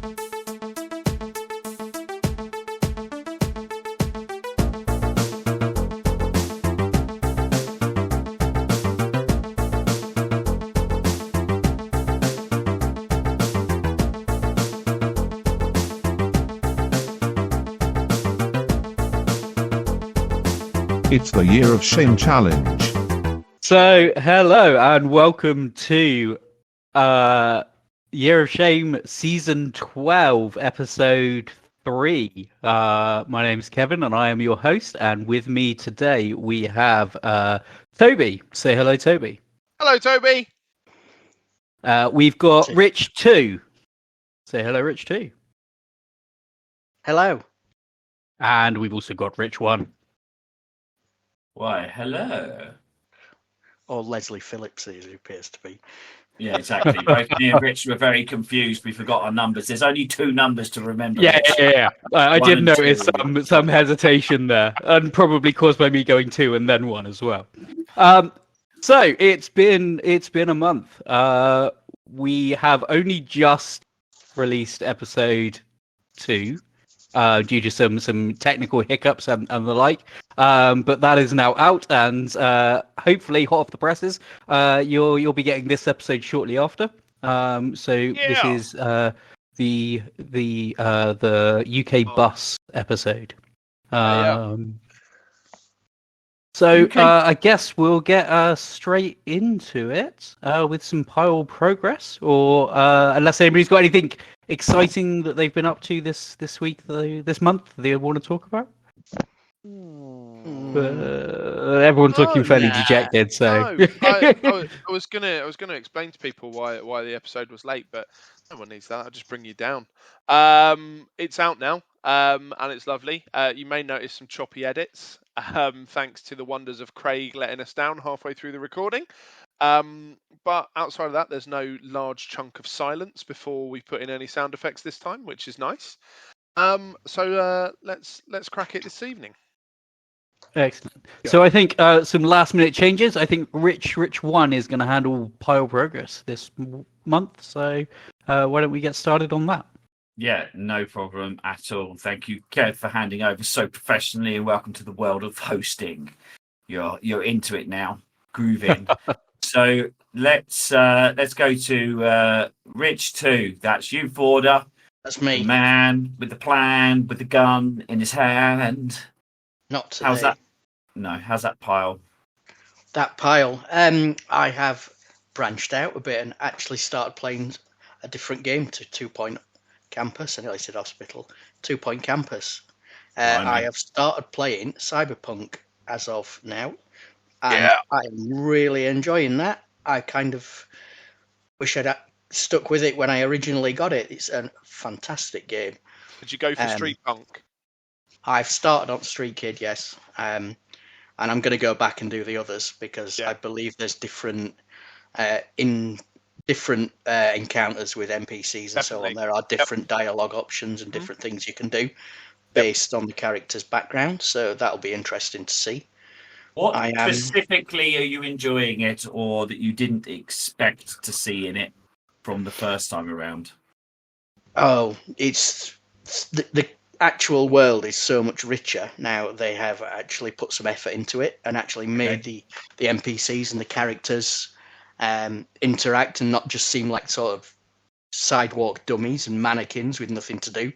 It's the Year of Shame Challenge. So, hello and welcome to Year of Shame Season 12, Episode 3. My name's Kevin and I am your host, and with me today we have Toby. Say hello, Toby. Hello, Toby. We've got Rich 2. Say hello, Rich 2. Hello. And we've also got Rich 1. Why, hello. Or Leslie Phillips, as he appears to be. Yeah, exactly. Both me and Rich were very confused. We forgot our numbers. There's only 2 numbers to remember. Yeah. I One did and notice two. some hesitation there, and probably caused by me going 2 and then 1 as well. So it's been a month. We have only just released episode 2. Due to some technical hiccups and the like, but that is now out, and hopefully hot off the presses. You'll be getting this episode shortly after. This is the UK bus episode. So I guess we'll get straight into it with some pile progress, or unless anybody's got anything exciting that they've been up to this week, this month, they want to talk about. Everyone's looking fairly dejected. So I was gonna explain to people why the episode was late, but no one needs that. I'll just bring you down. It's out now, and it's lovely. You may notice some choppy edits, thanks to the wonders of Craig letting us down halfway through the recording. But outside of that, there's no large chunk of silence before we put in any sound effects this time, which is nice. So let's crack it this evening. Excellent. So I think some last minute changes. I think Rich 1 is going to handle pile progress this month. So why don't we get started on that? Yeah, no problem at all. Thank you, Kev, for handing over so professionally, and welcome to the world of hosting. You're into it now, grooving. So let's go to Rich 2. That's you, Forder. That's me. The man with the plan, with the gun in his hand. Not today. How's that? No, how's that pile? That pile. I have branched out a bit and actually started playing a different game to 2 Point Campus. I nearly said hospital. 2 Point Campus. I have started playing Cyberpunk as of now. And I'm really enjoying that. I kind of wish I'd stuck with it when I originally got it. It's a fantastic game. Did you go for Street Punk? I've started on Street Kid, yes. And I'm going to go back and do the others because I believe there's different encounters with NPCs and so on. There are different dialogue options and different things you can do based on the character's background. So that'll be interesting to see. What specifically are you enjoying it, or that you didn't expect to see in it from the first time around? Oh, it's the actual world is so much richer now. They have actually put some effort into it and actually made the NPCs and the characters interact and not just seem like sort of sidewalk dummies and mannequins with nothing to do.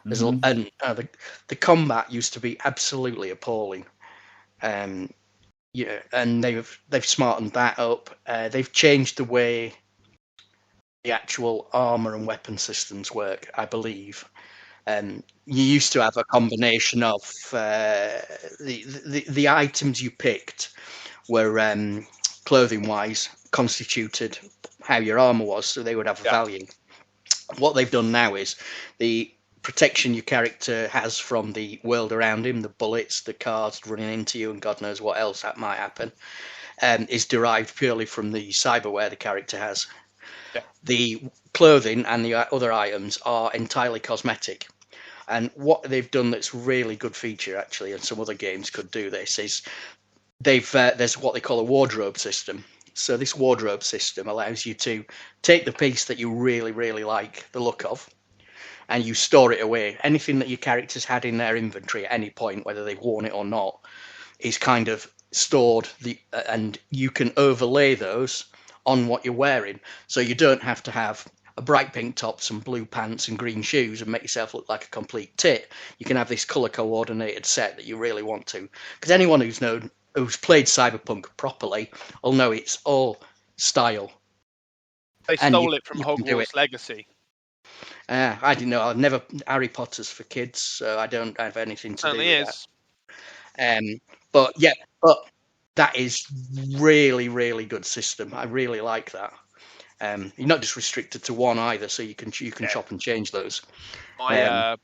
And the combat used to be absolutely appalling. And they've smartened that up. They've changed the way the actual armor and weapon systems work, I believe. You used to have a combination of the items you picked were clothing-wise constituted how your armor was, so they would have a value. What they've done now is the protection your character has from the world around him, the bullets, the cars running into you, and God knows what else that might happen, is derived purely from the cyberware the character has. Yeah. The clothing and the other items are entirely cosmetic. And what they've done that's really good feature, actually, and some other games could do this, is there's what they call a wardrobe system. So this wardrobe system allows you to take the piece that you really, really like the look of, and you store it away. Anything that your characters had in their inventory at any point, whether they've worn it or not, is kind of stored, and you can overlay those on what you're wearing. So you don't have to have a bright pink top, some blue pants and green shoes and make yourself look like a complete tit. You can have this colour coordinated set that you really want to. Because anyone who's played Cyberpunk properly will know it's all style. They stole it from Hogwarts Legacy. I didn't know. Harry Potter's for kids, so I don't have anything to do with that. But that is really, really good system. I really like that. You're not just restricted to one either, so you can chop and change those. My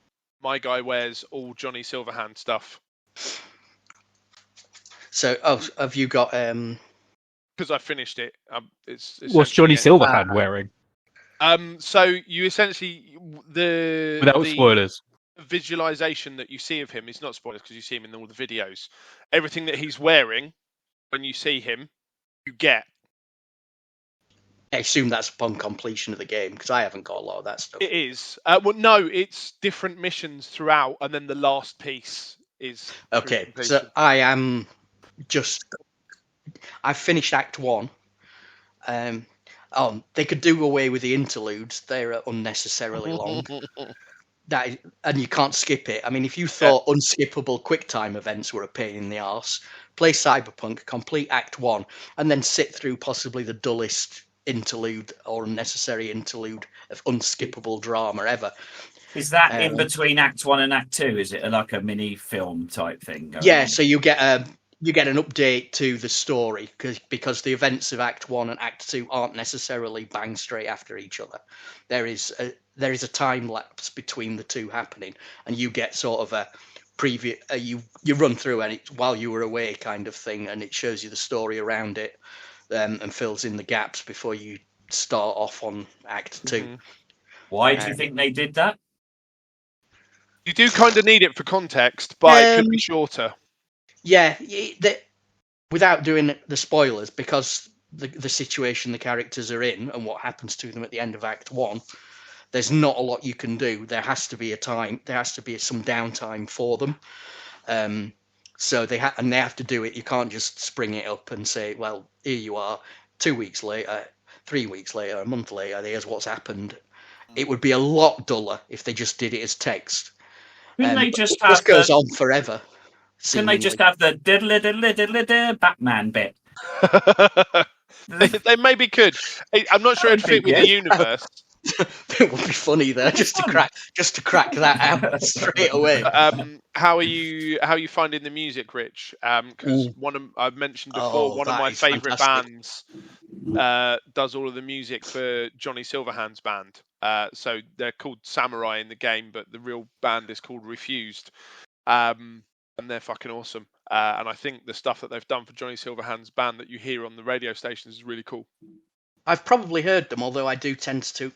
guy wears all Johnny Silverhand stuff. So, have you got? Because I finished it. What's Johnny Silverhand wearing? So you essentially without spoilers. Visualization that you see of him is not spoilers because you see him in all the videos. Everything that he's wearing, when you see him, you get. I assume that's upon completion of the game because I haven't got a lot of that stuff. It is. Well, no, it's different missions throughout, and then the last piece is. Okay, so I finished Act 1. They could do away with the interludes. They're unnecessarily long. And you can't skip it. I mean, if you thought unskippable QuickTime events were a pain in the arse, play Cyberpunk, complete Act 1, and then sit through possibly the dullest interlude or unnecessary interlude of unskippable drama ever. Is that in between Act 1 and Act 2? Is it like a mini film type thing? Yeah, so you get an update to the story because the events of Act 1 and Act 2 aren't necessarily bang straight after each other. There is a time lapse between the two happening, and you get sort of a preview. You run through and it's while you were away kind of thing, and it shows you the story around it and fills in the gaps before you start off on Act 2. Mm-hmm. Why do you think they did that? You do kind of need it for context, but it could be shorter. Yeah, without doing the spoilers, because the situation the characters are in and what happens to them at the end of Act 1, there's not a lot you can do. There has to be some downtime for them. So they have to do it. You can't just spring it up and say, well, here you are, 2 weeks later, 3 weeks later, a month later, here's what's happened. It would be a lot duller if they just did it as text. Couldn't they just have this goes on forever. Can they just have the diddle Batman bit? They maybe could. I'm not sure it'd fit with the universe. It would be funny though, just to crack that out straight away. How are you finding the music, Rich? Because I've mentioned before, one of my favourite bands does all of the music for Johnny Silverhand's band. So they're called Samurai in the game, but the real band is called Refused. And they're fucking awesome. And I think the stuff that they've done for Johnny Silverhand's band that you hear on the radio stations is really cool. I've probably heard them, although I do tend to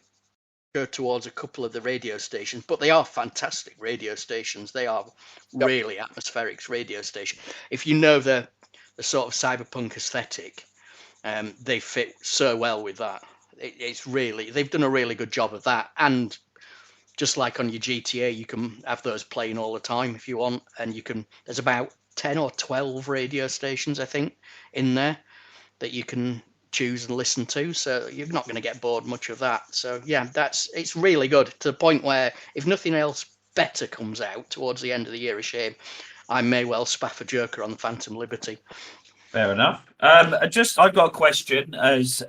go towards a couple of the radio stations, but they are fantastic radio stations. They are really atmospheric radio stations. If you know the sort of cyberpunk aesthetic, they fit so well with that. It's really, they've done a really good job of that. And just like on your GTA, you can have those playing all the time if you want, and there's about 10 or 12 radio stations, I think, in there that you can choose and listen to, so you're not going to get bored much of that. So yeah, it's really good, to the point where if nothing else better comes out towards the end of the year, a shame, I may well spaff a Joker on the Phantom Liberty. Fair enough. I've got a question as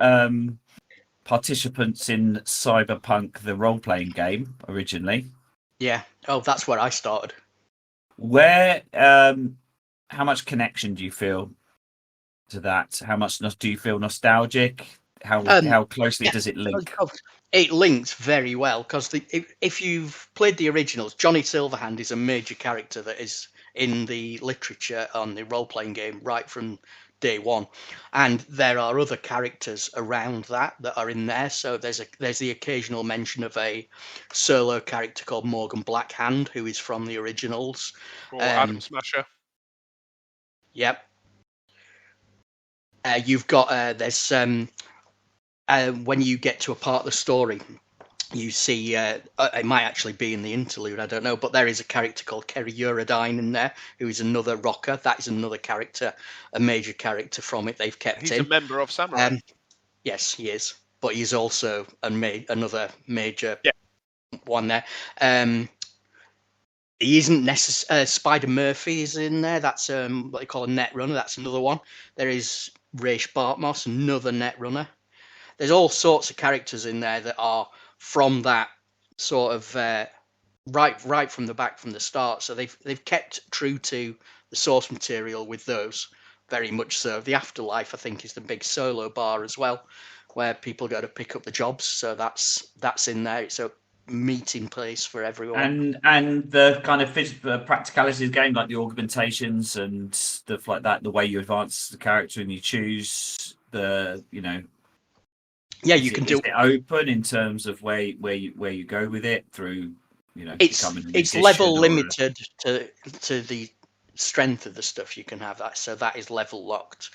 participants in Cyberpunk, the role-playing game originally. Yeah. Oh, that's where I started. Where, how much connection do you feel to that? How much do you feel nostalgic? How closely does it link? It links very well because if you've played the originals, Johnny Silverhand is a major character that is in the literature on the role-playing game right from day one, and there are other characters around that are in there. So there's the occasional mention of a solo character called Morgan Blackhand, who is from the originals. Or Adam Smasher. Yep. You've got there's when you get to a part of the story, you see, it might actually be in the interlude, I don't know, but there is a character called Kerry Eurodyne in there, who is another rocker. That is another character, a major character from it they've kept He's in. a member of Samurai. Yes, he is, but he's also another major one there. He isn't necessarily. Spider Murphy is in there. That's what they call a net runner. That's another one. There is Raish Bartmoss, another net runner. There's all sorts of characters in there that are from that sort of right from the back from the start. So they've kept true to the source material with those, very much so. The Afterlife, I think, is the big solo bar as well, where people go to pick up the jobs. So that's in there. It's a meeting place for everyone. And the kind of practicalities of the game, like the augmentations and stuff like that, the way you advance the character and you choose the, you can do it open in terms of where you go with it through, it's level limited to the strength of the stuff you can have. That is level locked.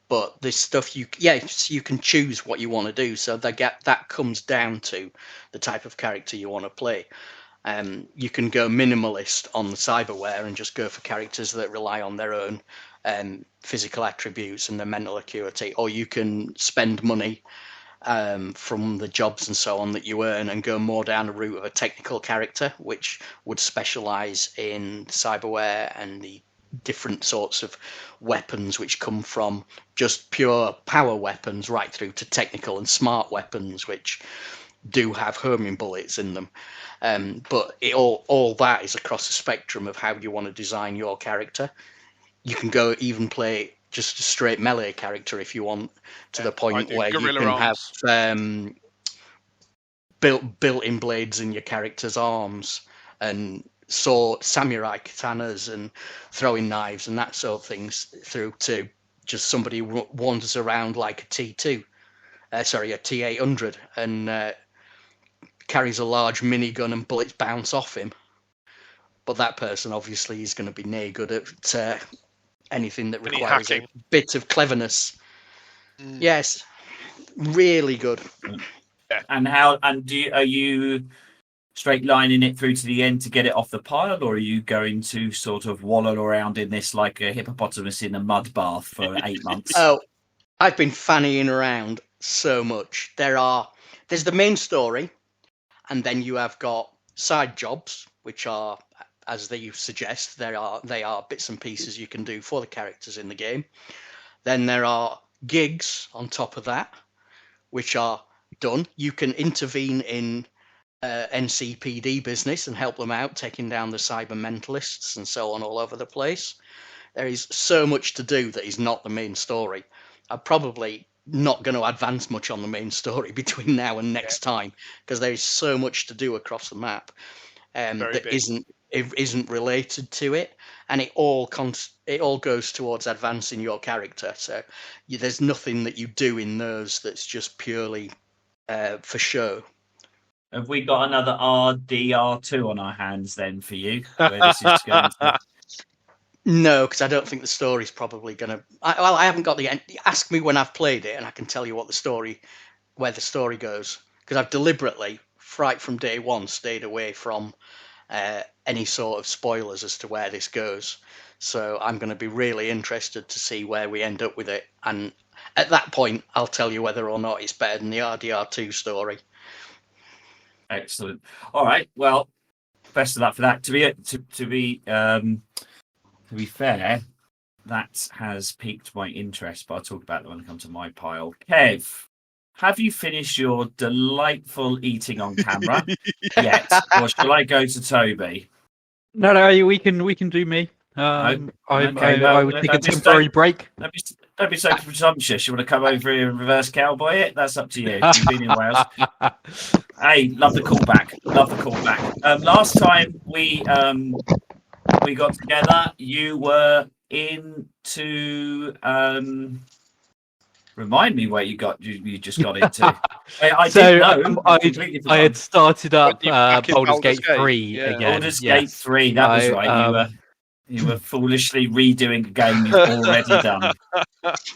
But this stuff you can choose what you want to do. So that comes down to the type of character you want to play. You can go minimalist on the cyberware and just go for characters that rely on their own physical attributes and their mental acuity, or you can spend money from the jobs and so on that you earn and go more down the route of a technical character, which would specialize in cyberware and the different sorts of weapons which come from just pure power weapons right through to technical and smart weapons which do have homing bullets in them. But all that is across the spectrum of how you want to design your character. You can go even play just a straight melee character if you want, to the point where Guerrilla you can have built-in blades in your character's arms and samurai katanas and throwing knives and that sort of things, through to just somebody who wanders around like a T800 and carries a large minigun and bullets bounce off him. But that person obviously is going to be no good at anything that requires a bit of cleverness. Yes, really good. And are you straight lining it through to the end to get it off the pile, or are you going to sort of wallow around in this like a hippopotamus in a mud bath for 8 months? Oh, I've been fannying around so much. There's the main story, and then you have got side jobs, which are, as they suggest, they are bits and pieces you can do for the characters in the game. Then there are gigs on top of that, which are done. You can intervene in NCPD business and help them out, taking down the cyber mentalists and so on all over the place. There is so much to do that is not the main story. I'm probably not going to advance much on the main story between now and next time, because there is so much to do across the map that isn't related to it, and it all goes towards advancing your character. So there's nothing that you do in those that's just purely for show. Have we got another RDR2 on our hands then for you? Where this is going to... No, because I don't think the story's probably going to... I haven't got the end. Ask me when I've played it and I can tell you where the story goes. Because I've deliberately, right from day one, stayed away from any sort of spoilers as to where this goes. So I'm going to be really interested to see where we end up with it. And at that point, I'll tell you whether or not it's better than the RDR2 story. Excellent. All right. Well, best of luck for that. To be fair, that has piqued my interest, but I'll talk about that when I come to my pile. Kev, have you finished your delightful eating on camera yet, or shall I go to Toby? No, we can do me. I would take a temporary break. Don't be so presumptuous. You want to come over here and reverse cowboy it? That's up to you. You've been in Wales. Hey, love the callback. Last time we got together, you were into remind me where you just got into. I had started up Baldur's Gate 3 again. Baldur's Gate 3. That was right. You were foolishly redoing a game you've already done.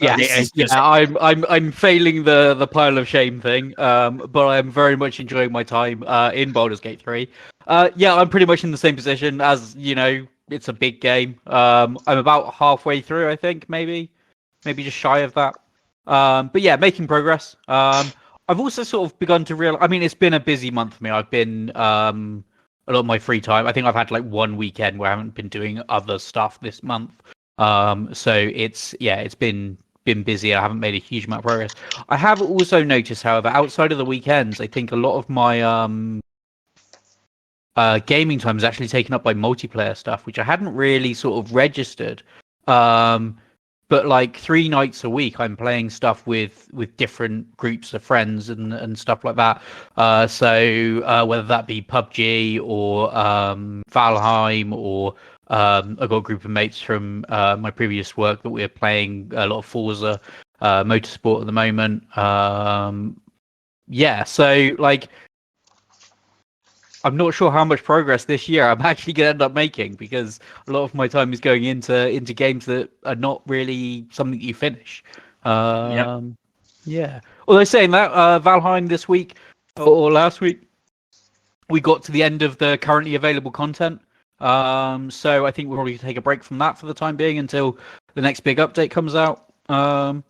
Yeah, This is just- I'm failing the pile of shame thing, but I'm very much enjoying my time in Baldur's Gate 3. Yeah, I'm pretty much in the same position as, it's a big game. I'm about halfway through, I think, maybe just shy of that. But yeah, making progress. I've also sort of begun to realize. I mean, it's been a busy month for me. I've been a lot of my free time. I think I've had like one weekend where I haven't been doing other stuff this month. So it's been busy. I haven't made a huge amount of progress. I have also noticed, however, outside of the weekends, I think a lot of my gaming time is actually taken up by multiplayer stuff, which I hadn't really sort of registered. But like 3 nights a week, I'm playing stuff with different groups of friends and stuff like that. So whether that be PUBG or Valheim, or I've got a group of mates from my previous work that we're playing a lot of Forza Motorsport at the moment. Yeah, so like, I'm not sure how much progress this year I'm actually going to end up making, because a lot of my time is going into games that are not really something that you finish. Yeah. Although saying that, Valheim this week or last week, we got to the end of the currently available content. So I think we'll probably take a break from that for the time being until the next big update comes out. I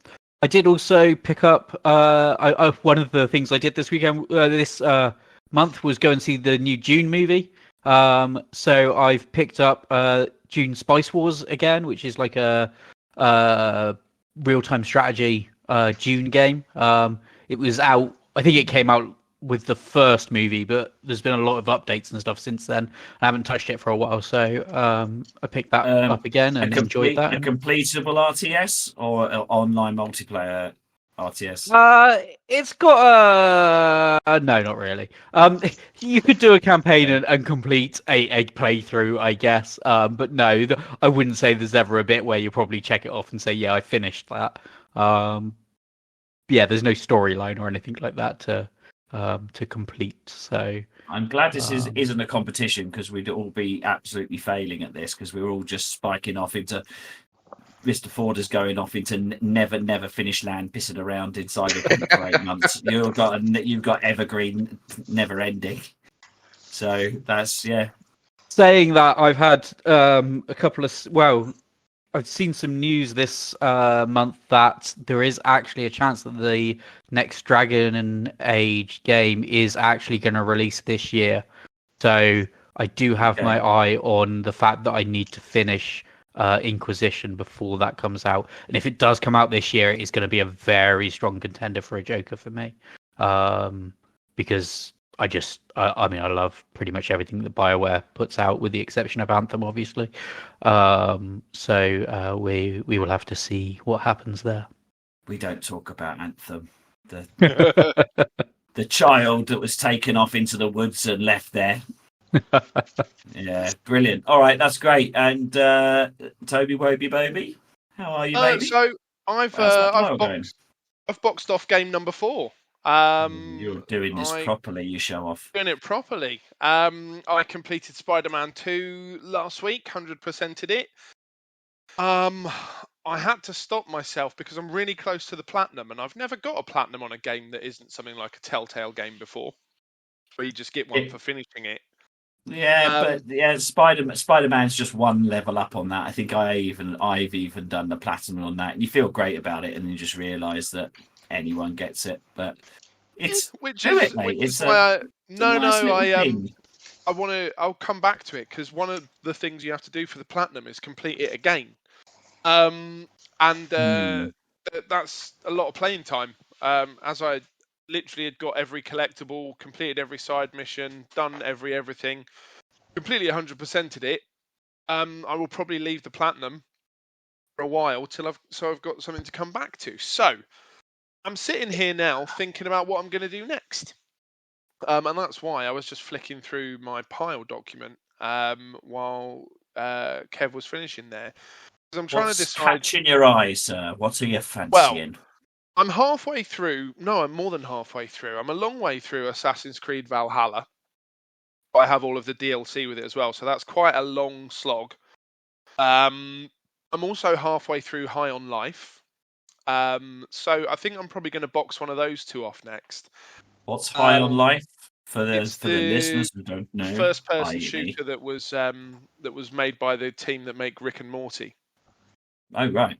did also pick up one of the things I did this weekend, this month, was go and see the new Dune movie. So I've picked up Dune Spice Wars again, which is like a real-time strategy Dune game. It was out, I think it came out with the first movie, but there's been a lot of updates and stuff since then. I haven't touched it for a while, so I picked that up again and enjoyed that. A completable RTS or an online multiplayer RTS? It's got no, not really. You could do a campaign and complete a playthrough, I guess. But no, I wouldn't say there's ever a bit where you probably check it off and say, yeah, I finished that. Yeah, there's no storyline or anything like that to complete. So I'm glad this isn't a competition, because we'd all be absolutely failing at this, because we're all just spiking off into Mr. Ford is going off into never finish land, pissing around inside the pond for 8 months. You've got evergreen, never ending. So that's Saying that, I've had a couple of I've seen some news this month that there is actually a chance that the next Dragon and Age game is actually going to release this year. So I do have my eye on the fact that I need to finish Inquisition before that comes out. And if it does come out this year, it's going to be a very strong contender for a Joker for me. Because I mean, I love pretty much everything that BioWare puts out, with the exception of Anthem, obviously. So we will have to see what happens there. We don't talk about Anthem. The child that was taken off into the woods and left there. Yeah, brilliant. All right, that's great. And Toby Woby Boby, how are you, baby? So I've boxed off game number 4. You're doing this properly. You show off. Doing it properly. I completed Spider-Man 2 last week. 100%ed it. I had to stop myself because I'm really close to the platinum, and I've never got a platinum on a game that isn't something like a Telltale game before, where you just get one for finishing it. Yeah, but Spider-Man's just one level up on that. I think I've even done the platinum on that, and you feel great about it, and you just realise that anyone gets it. But I'll come back to it, because one of the things you have to do for the platinum is complete it again. That's a lot of playing time. As I literally had got every collectible, completed every side mission, done everything, completely 100%ed it. I will probably leave the platinum for a while till I've got something to come back to. So I'm sitting here now thinking about what I'm going to do next. And that's why I was just flicking through my pile document while Kev was finishing there. Because I'm trying to decide. What's catching your eyes, sir? What are you fancying? Well, I'm halfway through. No, I'm more than halfway through. I'm a long way through Assassin's Creed Valhalla. But I have all of the DLC with it as well, so that's quite a long slog. I'm also halfway through High on Life. So I think I'm probably going to box one of those two off next. What's High on Life It's for the listeners who don't know? first-person i.e. shooter that was made by the team that make Rick and Morty. Oh right,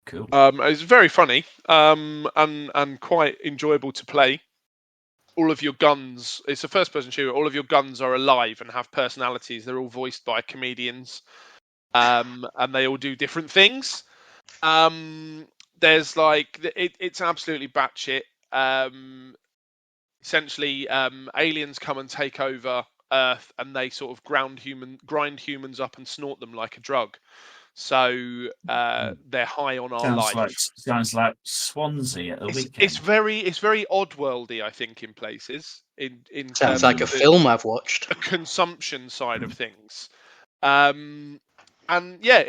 cool. It's very funny, and quite enjoyable to play. All of your guns, it's a first-person shooter. All of your guns are alive and have personalities. They're all voiced by comedians, and they all do different things. There's like it's absolutely batshit. Essentially, aliens come and take over Earth, and they sort of grind humans up and snort them like a drug. So they're high on our life. Sounds like Swansea at the weekend. It's very Oddworldy, I think, in places. In Sounds like a film I've watched. A consumption side of things, and yeah,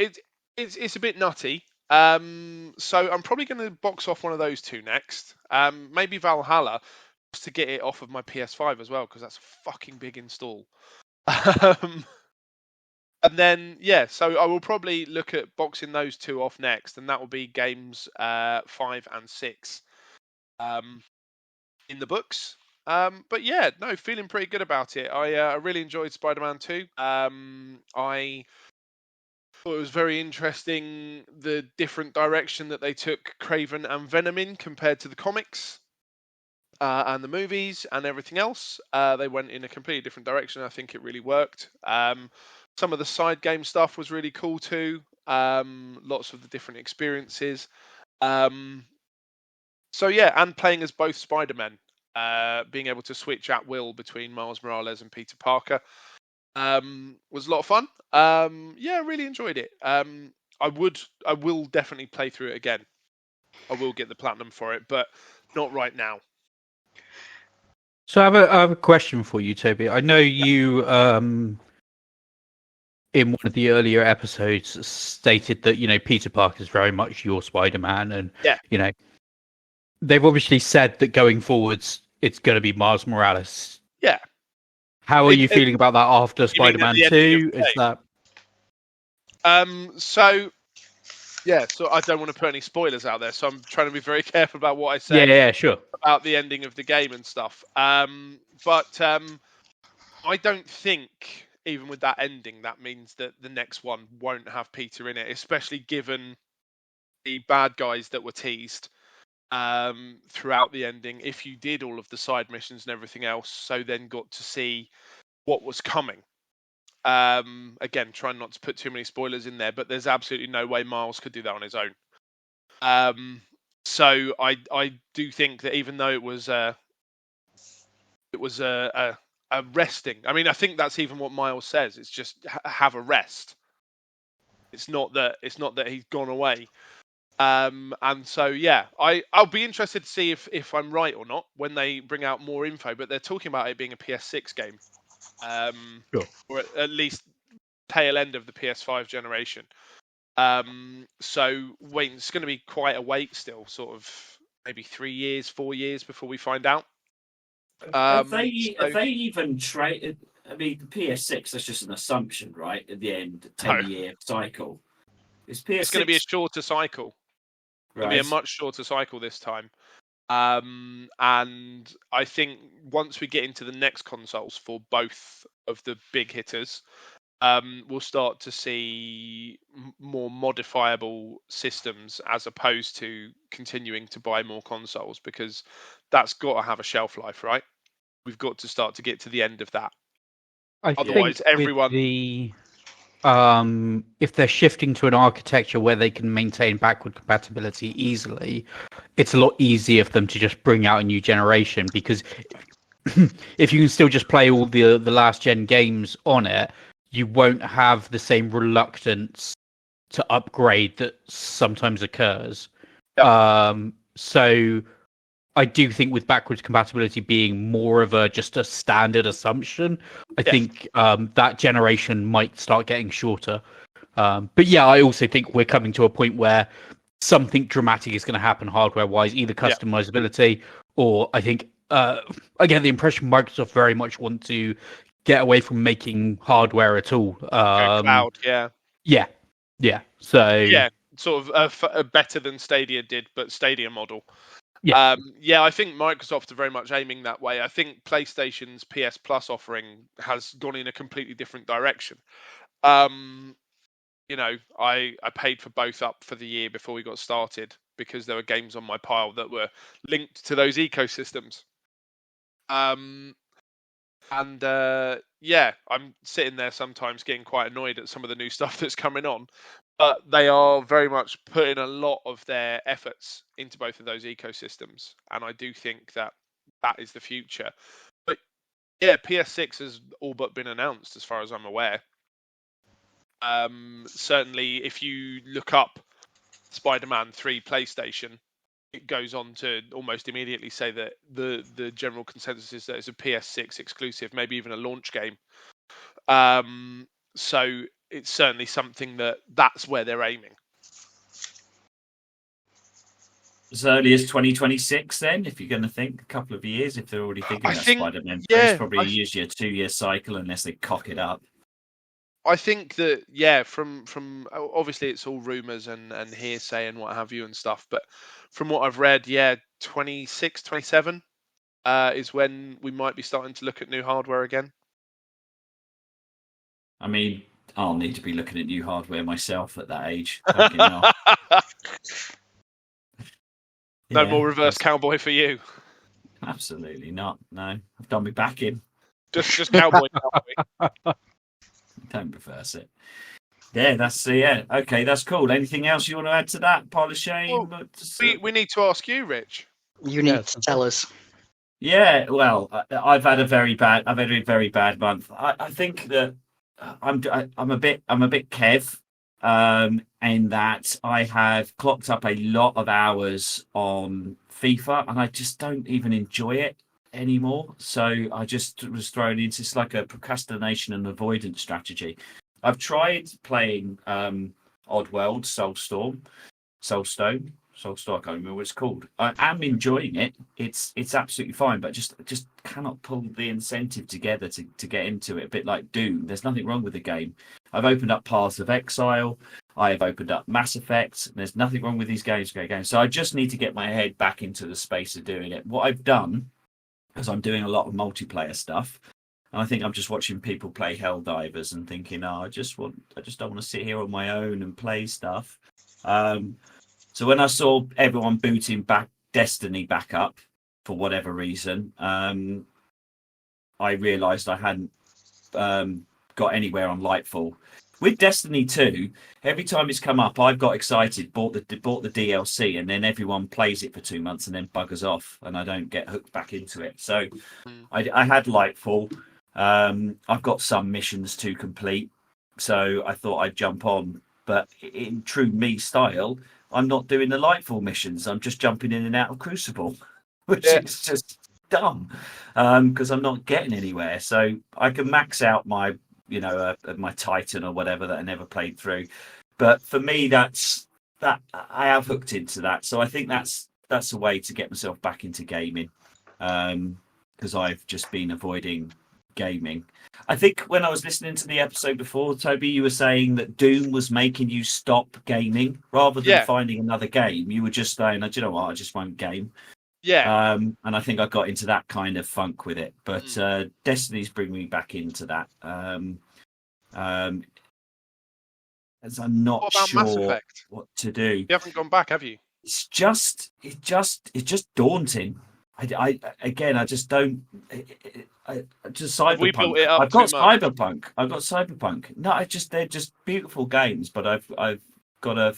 it's a bit nutty. So I'm probably going to box off one of those two next. Maybe Valhalla, just to get it off of my PS5 as well, because that's a fucking big install. And then, yeah, so I will probably look at boxing those two off next, and that will be games 5 and 6 in the books. But yeah, no, feeling pretty good about it. I really enjoyed Spider-Man 2. I thought it was very interesting, the different direction that they took Kraven and Venom in compared to the comics and the movies and everything else. They went in a completely different direction. I think it really worked. Some of the side game stuff was really cool too. Lots of the different experiences. So yeah, and playing as both Spider-Men, being able to switch at will between Miles Morales and Peter Parker was a lot of fun. Yeah, really enjoyed it. I will definitely play through it again. I will get the platinum for it, but not right now. So I have a question for you, Toby. I know you in one of the earlier episodes stated that, Peter Parker is very much your Spider-Man, and they've obviously said that going forwards it's going to be Miles Morales. Yeah. How are you feeling about that after Spider-Man 2? Is that so I don't want to put any spoilers out there, so I'm trying to be very careful about what I say. Yeah, sure. About the ending of the game and stuff. But I don't think, even with that ending, that means that the next one won't have Peter in it, especially given the bad guys that were teased throughout the ending. If you did all of the side missions and everything else, so then got to see what was coming. Again, trying not to put too many spoilers in there, but there's absolutely no way Miles could do that on his own. So I do think that even though it was a resting. I mean, I think that's even what Miles says. It's just have a rest. It's not that he's gone away. And so yeah, I'll be interested to see if I'm right or not when they bring out more info. But they're talking about it being a PS6 game, Sure. or at least tail end of the PS5 generation. So wait, it's going to be quite a wait still, sort of maybe 3 years, 4 years before we find out. Have they even traded? I mean, the PS6, that's just an assumption, right? At the end, 10-year cycle. It's going to be a shorter cycle. Right. It'll be a much shorter cycle this time. And I think once we get into the next consoles for both of the big hitters, we'll start to see more modifiable systems as opposed to continuing to buy more consoles, because that's got to have a shelf life, right? We've got to start to get to the end of that. Otherwise, everyone. If they're shifting to an architecture where they can maintain backward compatibility easily, it's a lot easier for them to just bring out a new generation, because if you can still just play all the last gen games on it, you won't have the same reluctance to upgrade that sometimes occurs. Yep. So I do think with backwards compatibility being more of just a standard assumption, I think that generation might start getting shorter. But yeah, I also think we're coming to a point where something dramatic is going to happen hardware-wise, either customizability or I think, again, the impression Microsoft very much want to get away from making hardware at all. Cloud, yeah. Yeah. Yeah. So Yeah, sort of a better than Stadia did, but Stadia model. Yeah. Yeah, I think Microsoft are very much aiming that way. I think PlayStation's PS Plus offering has gone in a completely different direction. You know, I paid for both up for the year before we got started because there were games on my pile that were linked to those ecosystems. And yeah, I'm sitting there sometimes getting quite annoyed at some of the new stuff that's coming on, but they are very much putting a lot of their efforts into both of those ecosystems, and I do think that that is the future. But yeah, PS6 has all but been announced, as far as I'm aware. Certainly, if you look up Spider-Man 3 PlayStation, it goes on to almost immediately say that the general consensus is that it's a PS6 exclusive, maybe even a launch game. So it's certainly something that's where they're aiming. As early as 2026, then, if you're going to think a couple of years, if they're already thinking that Spider-Man 3 is probably usually a 2-year cycle unless they cock it up. I think that, yeah, from obviously it's all rumours and hearsay and what have you and stuff, but from what I've read, yeah, 26, 27 is when we might be starting to look at new hardware again. I mean, I'll need to be looking at new hardware myself at that age. No more reverse cowboy for you. Absolutely not. No, I've done me back in. Just cowboy. Don't reverse it. Yeah, that's okay, that's cool. Anything else you want to add to that? Pile of shame? Well, we need to ask you, Rich. You need to tell us. Yeah, well, I've had a very bad month. I think that I'm a bit Kev, in that I have clocked up a lot of hours on FIFA, and I just don't even enjoy it anymore. So I just was thrown into it's like a procrastination and avoidance strategy. I've tried playing Oddworld, Soulstone. I can't remember what it's called. I am enjoying it. It's absolutely fine, but just cannot pull the incentive together to get into it. A bit like Doom. There's nothing wrong with the game. I've opened up Paths of Exile. I have opened up Mass Effect. There's nothing wrong with these games. Great games. So I just need to get my head back into the space of doing it. What I've done is I'm doing a lot of multiplayer stuff. And I think I'm just watching people play Helldivers and thinking, I just don't want to sit here on my own and play stuff. So when I saw everyone booting back Destiny back up for whatever reason, I realised I hadn't got anywhere on Lightfall. With Destiny 2, every time it's come up, I've got excited, bought the DLC, and then everyone plays it for 2 months and then buggers off, and I don't get hooked back into it. So I had Lightfall. I've got some missions to complete, so I thought I'd jump on. But in true me style, I'm not doing the Lightfall missions. I'm just jumping in and out of Crucible, which is just dumb because I'm not getting anywhere. So I can max out my, my Titan or whatever that I never played through. But for me, that I have hooked into that. So I think that's a way to get myself back into gaming because I've just been avoiding gaming. I think when I was listening to the episode before, Toby, you were saying that Doom was making you stop gaming rather than finding another game. You were just saying, do you know what? I just won't game. Yeah. And I think I got into that kind of funk with it. But Destiny's bringing me back into that. As I'm not sure what to do. You haven't gone back, have you? It's just daunting. I just don't. Cyberpunk. I've got Cyberpunk. No, they're just beautiful games, but I've got a.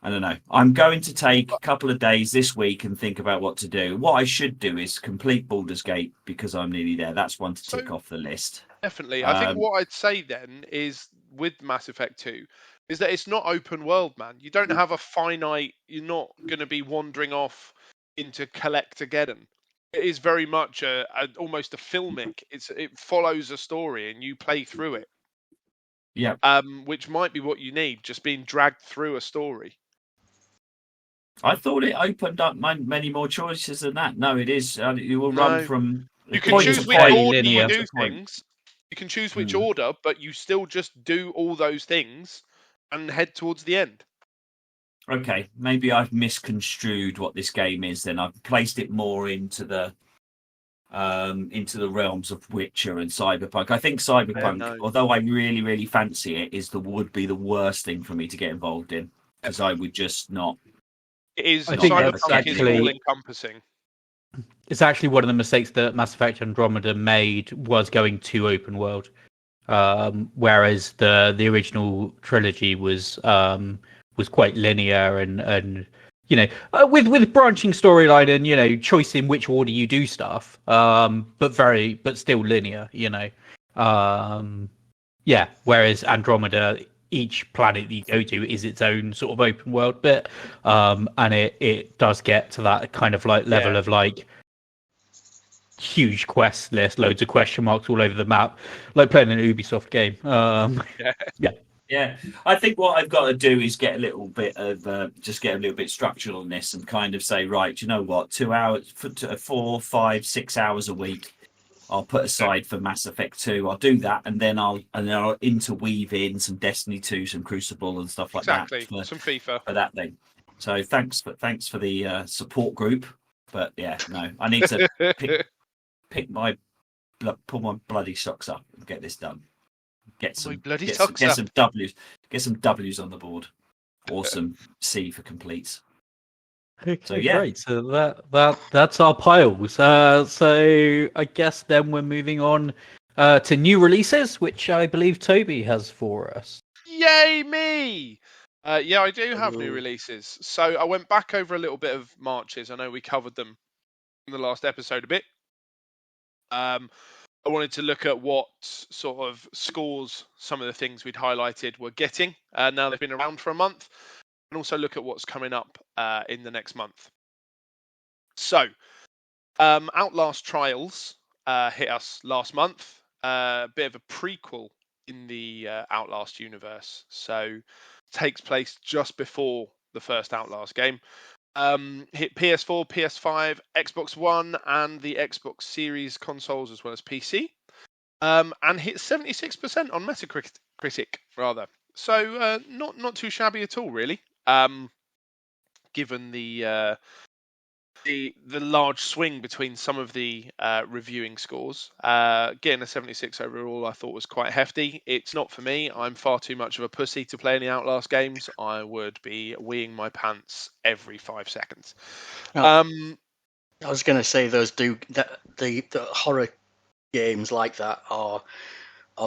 I don't know. I'm going to take a couple of days this week and think about what to do. What I should do is complete Baldur's Gate because I'm nearly there. That's one to tick off the list. Definitely. I think what I'd say then is with Mass Effect 2 is that it's not open world, man. You don't have a finite. You're not going to be wandering off into Collectageddon. It is very much almost a filmic. It follows a story and you play through it. Yeah. Which might be what you need, just being dragged through a story. I thought it opened up many more choices than that. No, it is. You will run from. You can choose which order you do things. You can choose which order, but you still just do all those things and head towards the end. Okay, maybe I've misconstrued what this game is. Then I've placed it more into the realms of Witcher and Cyberpunk. I think Cyberpunk, although I really, really fancy it, would be the worst thing for me to get involved in, because I would just not. It is. I think Cyberpunk is all encompassing. It's actually one of the mistakes that Mass Effect Andromeda made, was going too open world, whereas the original trilogy was quite linear and with branching storyline and choice in which order you do stuff, but still linear. Whereas Andromeda, each planet that you go to is its own sort of open world bit, and it does get to that kind of like level of like huge quest list, loads of question marks all over the map, like playing an Ubisoft game. Yeah, I think what I've got to do is get a little bit structural on this and kind of say, right, you know what, 2 hours, 4, 5, 6 hours a week, I'll put aside for Mass Effect 2. I'll do that, and then I'll interweave in some Destiny 2, some Crucible and stuff like that. Exactly, some FIFA for that thing. So thanks for the support group, but yeah, no, I need to pull my bloody socks up and get this done. Get some W's on the board. Awesome. C for complete. Okay, so, yeah. Great. So that's our piles. So I guess then we're moving on to new releases, which I believe Toby has for us. Yay me! Yeah, I do have new releases. So I went back over a little bit of Marches. I know we covered them in the last episode a bit. I wanted to look at what sort of scores some of the things we'd highlighted were getting. Now they've been around for a month, and also look at what's coming up in the next month. So, Outlast Trials hit us last month. A bit of a prequel in the Outlast universe. So, takes place just before the first Outlast game. Hit PS4, PS5, Xbox One, and the Xbox Series consoles, as well as PC. And hit 76% on Metacritic, rather. So not too shabby at all, really. Given the large swing between some of the reviewing scores, getting a 76 overall, I thought was quite hefty. It's not for me. I'm far too much of a pussy to play any Outlast games. I would be weeing my pants every 5 seconds. I was going to say the horror games like that are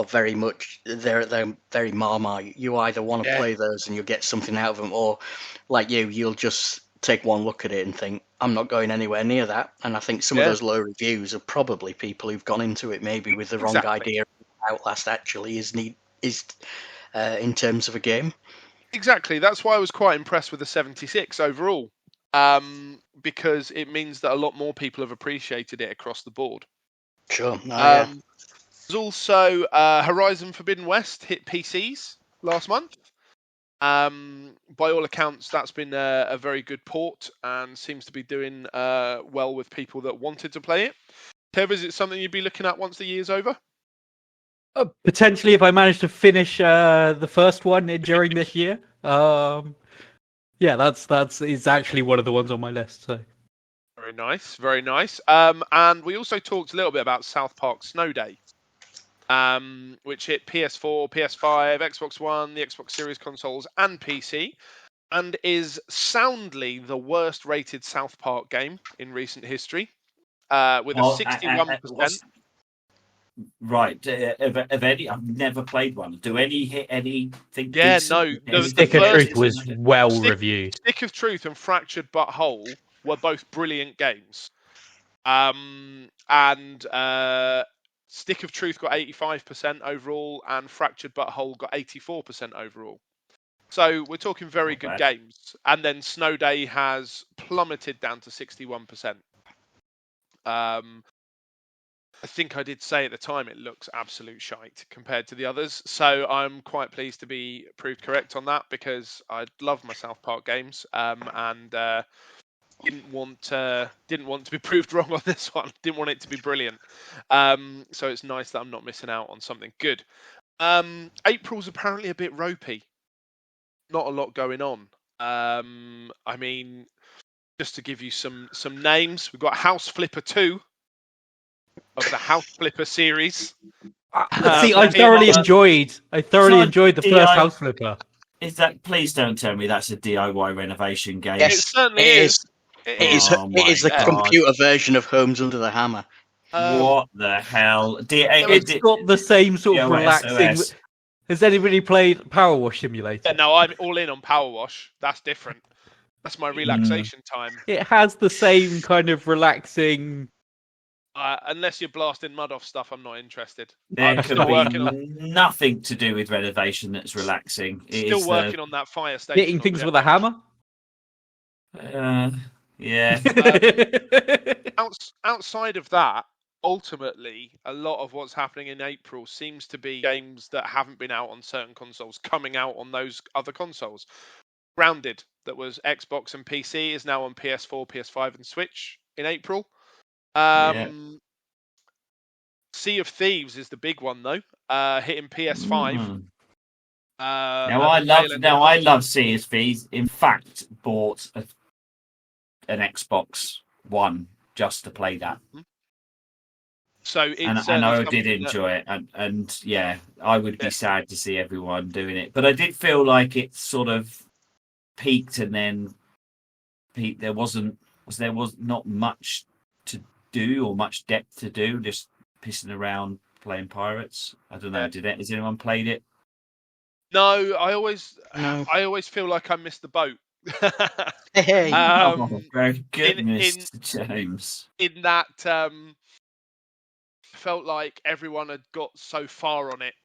very much they're very Marmite. You either want to play those and you'll get something out of them, or like you'll just take one look at it and think, I'm not going anywhere near that. And I think some of those low reviews are probably people who've gone into it maybe with the wrong idea. Outlast actually is in terms of a game. Exactly. That's why I was quite impressed with the 76 overall, because it means that a lot more people have appreciated it across the board. Sure. There's also Horizon Forbidden West hit PCs last month. By all accounts, that's been a very good port and seems to be doing well with people that wanted to play it. Kev, is it something you'd be looking at once the year's over? Potentially, if I manage to finish the first one during this year. It's actually one of the ones on my list. So. Very nice, very nice. And we also talked a little bit about South Park Snow Day, which hit PS4, PS5, Xbox One, the Xbox Series consoles, and PC, and is soundly the worst rated South Park game in recent history, with a 61%. Right, of any, I've never played one. Do any hit anything? Yeah, decent? no. Stick of Truth was well reviewed. Stick of Truth and Fractured But Whole were both brilliant games. And Stick of Truth got 85% overall, and Fractured But Whole got 84% overall. So we're talking very good games. And then Snow Day has plummeted down to 61%. I think I did say at the time it looks absolute shite compared to the others. So I'm quite pleased to be proved correct on that, because I love my South Park games. And didn't want to be proved wrong on this one. Didn't want it to be brilliant. So it's nice that I'm not missing out on something good. April's apparently a bit ropey. Not a lot going on. I mean, just to give you some names, we've got House Flipper 2 of the House Flipper series. See, I thoroughly enjoyed the first DIY. House Flipper. Is that? Please don't tell me that's a DIY renovation game. It certainly is. It is Oh my the God. computer version of Homes Under the Hammer. What the hell? It's got the same sort of relaxing. SOS. Has anybody played Power Wash Simulator? Yeah, no, I'm all in on Power Wash. That's different. That's my relaxation time. It has the same kind of relaxing. Unless you're blasting mud off stuff, I'm not interested. There I'm could still be working on nothing to do with renovation that's relaxing. still working on that fire station. Hitting things with a hammer? Yeah. Outside of that, ultimately, a lot of what's happening in April seems to be games that haven't been out on certain consoles coming out on those other consoles. Grounded, that was Xbox and PC, is now on PS4, PS5, and Switch in April. Sea of Thieves is the big one though, hitting PS5. Now I love Sea of Thieves. In fact, bought an Xbox One just to play that. So it's and I did enjoy it, and yeah, I would be sad to see everyone doing it, but I did feel like it sort of peaked and then peaked. There was not much to do or much depth to do, just pissing around playing pirates. I don't know. Has anyone played it? No, I always feel like I missed the boat. Hey. Oh, very goodness, James. In that, felt like everyone had got so far on it,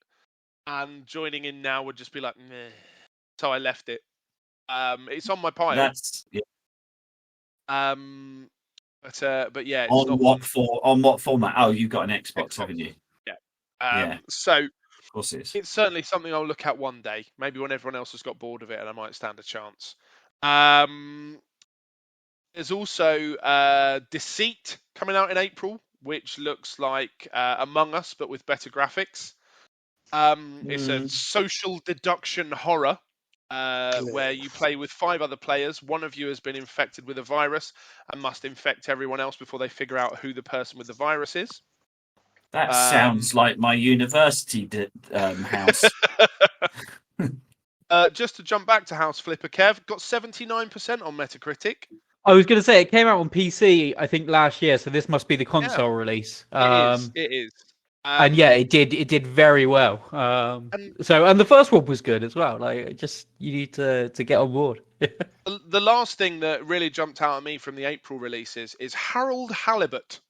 and joining in now would just be like, meh. So I left it. It's on my pile. But yeah, it's on what format? Oh, you've got an Xbox, haven't you? Yeah. So of course it's certainly something I'll look at one day. Maybe when everyone else has got bored of it, and I might stand a chance. There's also Deceit coming out in April, which looks like Among Us but with better graphics. It's a social deduction horror. Where you play with 5 other players. One of you has been infected with a virus and must infect everyone else before they figure out who the person with the virus is. That sounds like my university house. Just to jump back to House Flipper, Kev, got 79% on Metacritic. I was going to say, it came out on PC, I think, last year, so this must be the console release. It is. And yeah, it did very well. And the first one was good as well. Like, you need to get on board. The last thing that really jumped out at me from the April releases is Harold Halibut,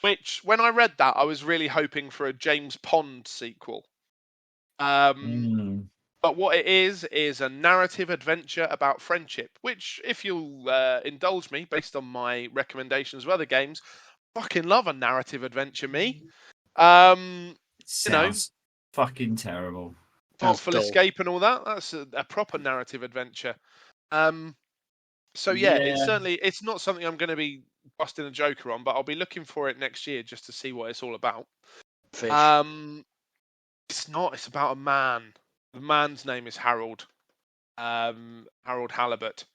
which when I read that, I was really hoping for a James Pond sequel. But what it is a narrative adventure about friendship, which, if you'll indulge me, based on my recommendations of other games, fucking love a narrative adventure, me. Sounds fucking terrible. Thoughtful escape and all that. That's a proper narrative adventure. So yeah, it's not something I'm going to be busting a joker on, but I'll be looking for it next year just to see what it's all about. Fish. It's not. It's about a man. The man's name is Harold. Harold Halibut.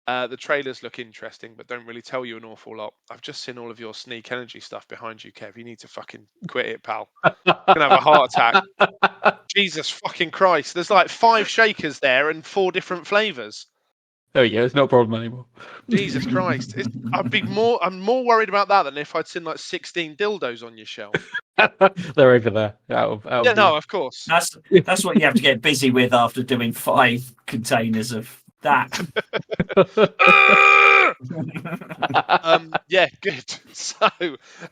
The trailers look interesting, but don't really tell you an awful lot. I've just seen all of your sneak energy stuff behind you, Kev. You need to fucking quit it, pal. You're gonna have a heart attack. Jesus fucking Christ! There's like 5 shakers there and 4 different flavors. There you go. It's no problem anymore. Jesus Christ! I'm more worried about that than if I'd seen like 16 dildos on your shelf. They're over there. Of course. That's what you have to get busy with after doing 5 containers of that. Yeah, good. So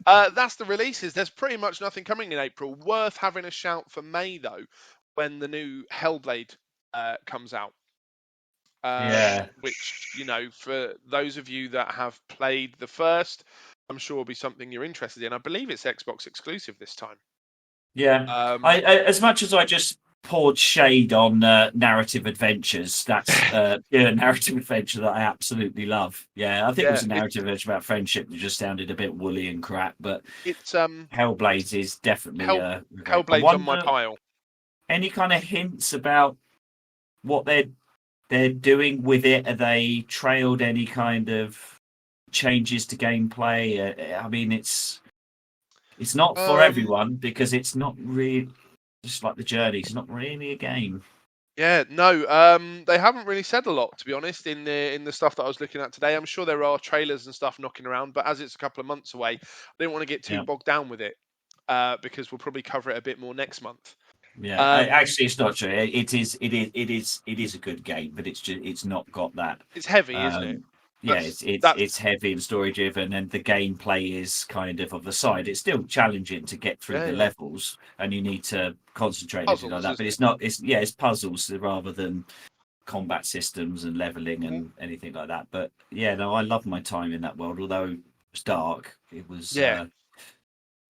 that's the releases. There's pretty much nothing coming in April. Worth having a shout for May though, when the new Hellblade comes out. Which, for those of you that have played the first, I'm sure will be something you're interested in. I believe it's Xbox exclusive this time. Yeah. I as much as I just poured shade on narrative adventures. That's pure narrative adventure that I absolutely love. Yeah, I think it was a narrative adventure about friendship that just sounded a bit woolly and crap, but it's Hellblades is definitely Hellblade's on my pile. Any kind of hints about what they're doing with it? Are they trailed any kind of changes to gameplay? I mean, it's not for everyone because it's not really just like the journey. It's not really a game. Yeah, no, they haven't really said a lot, to be honest, in the stuff that I was looking at today. I'm sure there are trailers and stuff knocking around, but as it's a couple of months away, I didn't want to get too bogged down with it because we'll probably cover it a bit more next month. Yeah, actually, it's not true. It is a good game, but it's not got that. It's heavy, isn't it? Yeah, it's heavy and story driven, and the gameplay is kind of the side. It's still challenging to get through the levels, and you need to concentrate and like that. But it's not. It's puzzles rather than combat systems and leveling and anything like that. But yeah, no, I love my time in that world. Although it was dark, it was.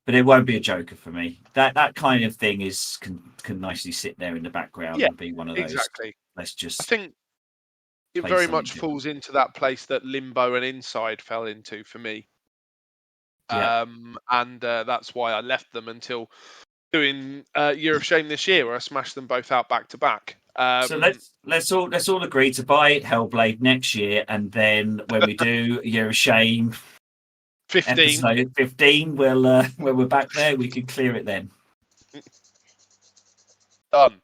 But it won't be a joker for me. That kind of thing can nicely sit there in the background and be one of those. Exactly. Let's just. I think it very much falls into that place that Limbo and Inside fell into for me. And that's why I left them until doing Year of Shame this year, where I smashed them both out back to back. So let's all agree to buy Hellblade next year, and then when we do Year of Shame. 15. Episode 15, when we're back there, we can clear it then. Done.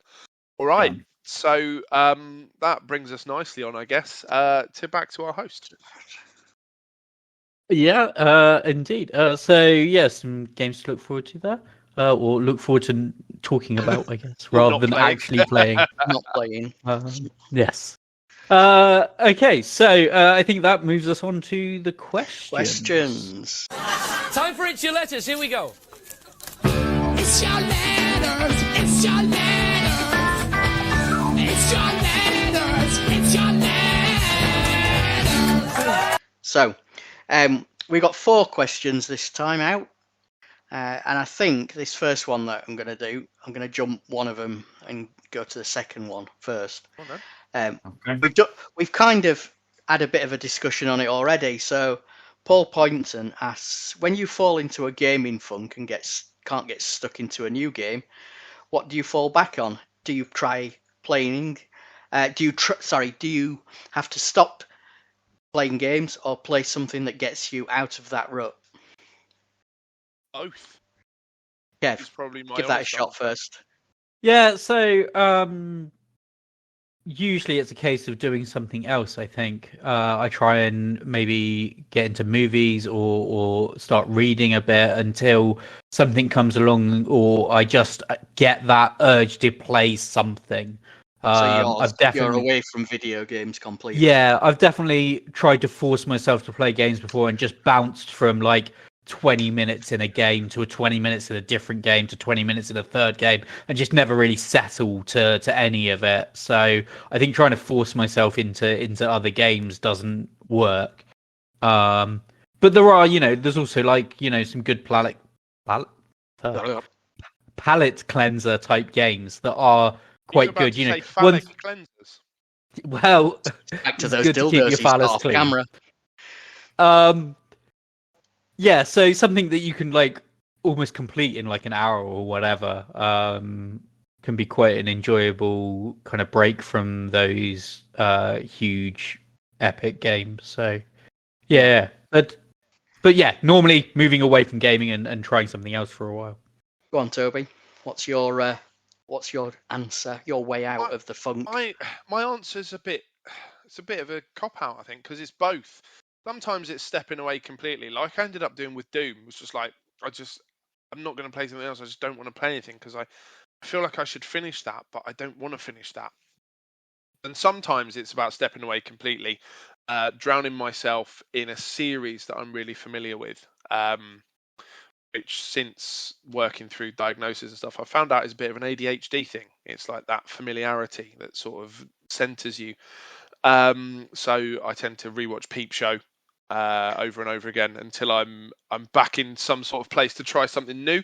All right. Done. So that brings us nicely on, I guess, back to our host. Yeah, indeed. So, yeah, some games to look forward to there. Or look forward to talking about, I guess, rather than actually playing. Not playing. Yes. Okay, so I think that moves us on to the questions. Time for It's Your Letters. Here we go. It's your letters. It's your letters. It's your letters. It's your letters. So, we got 4 questions this time out. And I think this first one that I'm going to do, I'm going to jump one of them and go to the second one first. Okay. We've kind of had a bit of a discussion on it already. So Paul Poynton asks, when you fall into a gaming funk and can't get stuck into a new game, what do you fall back on? Do you try playing? Do you have to stop playing games or play something that gets you out of that rut? Both. Yeah, probably give that a shot first. Yeah, so usually it's a case of doing something else, I think. I try and maybe get into movies or start reading a bit until something comes along, or I just get that urge to play something. So you're away from video games completely. Yeah, I've definitely tried to force myself to play games before and just bounced from like 20 minutes in a game to 20 minutes in a different game to 20 minutes in a third game and just never really settle to any of it. So I think trying to force myself into other games doesn't work. But there are, there's also like, some good palate cleanser type games that are quite good. Cleansers. Well, back to those dildos off camera. Yeah, so something that you can like almost complete in like an hour or whatever can be quite an enjoyable kind of break from those huge epic games. So yeah, but yeah, normally moving away from gaming and trying something else for a while. Go on, Toby. What's your answer? Your way out of the funk? My answer's a bit of a cop out, I think, because it's both. Sometimes it's stepping away completely, like I ended up doing with Doom. It was just like I'm not going to play something else. I just don't want to play anything because I feel like I should finish that, but I don't want to finish that. And sometimes it's about stepping away completely, drowning myself in a series that I'm really familiar with, which since working through diagnosis and stuff, I found out is a bit of an ADHD thing. It's like that familiarity that sort of centers you. So I tend to rewatch Peep Show over and over again until I'm back in some sort of place to try something new.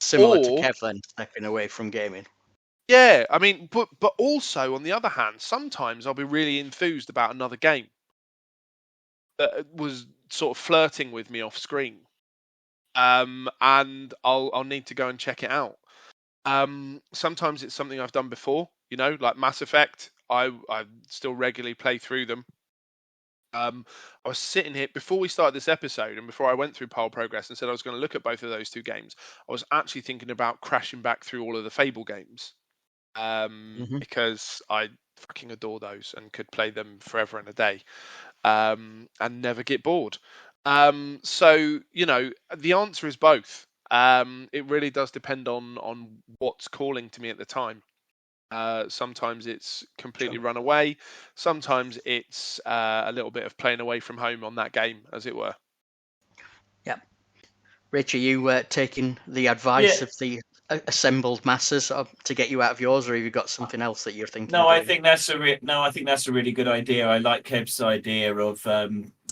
Similar to Or- Kevin stepping away from gaming. Yeah, I mean, but also on the other hand, sometimes I'll be really enthused about another game that was sort of flirting with me off screen, and I'll need to go and check it out. Sometimes it's something I've done before, like Mass Effect. I still regularly play through them. I was sitting here before we started this episode, and before I went through Pile Progress and said I was going to look at both of those two games, I was actually thinking about crashing back through all of the Fable games, because I fucking adore those and could play them forever and a day, and never get bored. So the answer is both. It really does depend on what's calling to me at the time. Sometimes it's completely run away. Sometimes it's a little bit of playing away from home on that game, as it were. Yep. Rich, are you taking the advice Yeah. of the assembled masses to get you out of yours, or have you got something else that you're thinking? No, of I doing? think that's a really good idea. I like Kev's idea of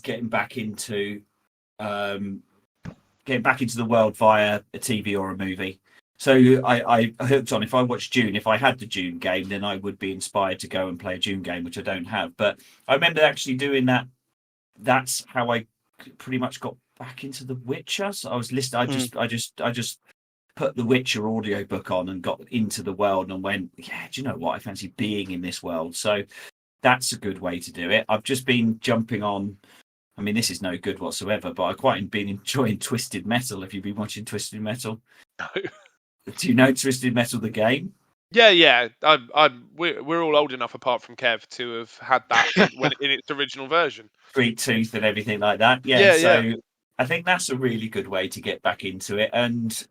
getting back into the world via a TV or a movie. So I hooked on. If I watched Dune, if I had the Dune game, then I would be inspired to go and play a Dune game, which I don't have. But I remember actually doing that. That's how I pretty much got back into The Witcher. So I was listening. I just put the Witcher audiobook on and got into the world and went, yeah, do you know what? I fancy being in this world. So that's a good way to do it. I've just been jumping on. I mean, this is no good whatsoever, but I quite been enjoying Twisted Metal. Have you been watching Twisted Metal? No. Do you know Twisted Metal, the game? Yeah. We're all old enough, apart from Kev, to have had that in its original version. Sweet Tooth and everything like that. Yeah. I think that's a really good way to get back into it. And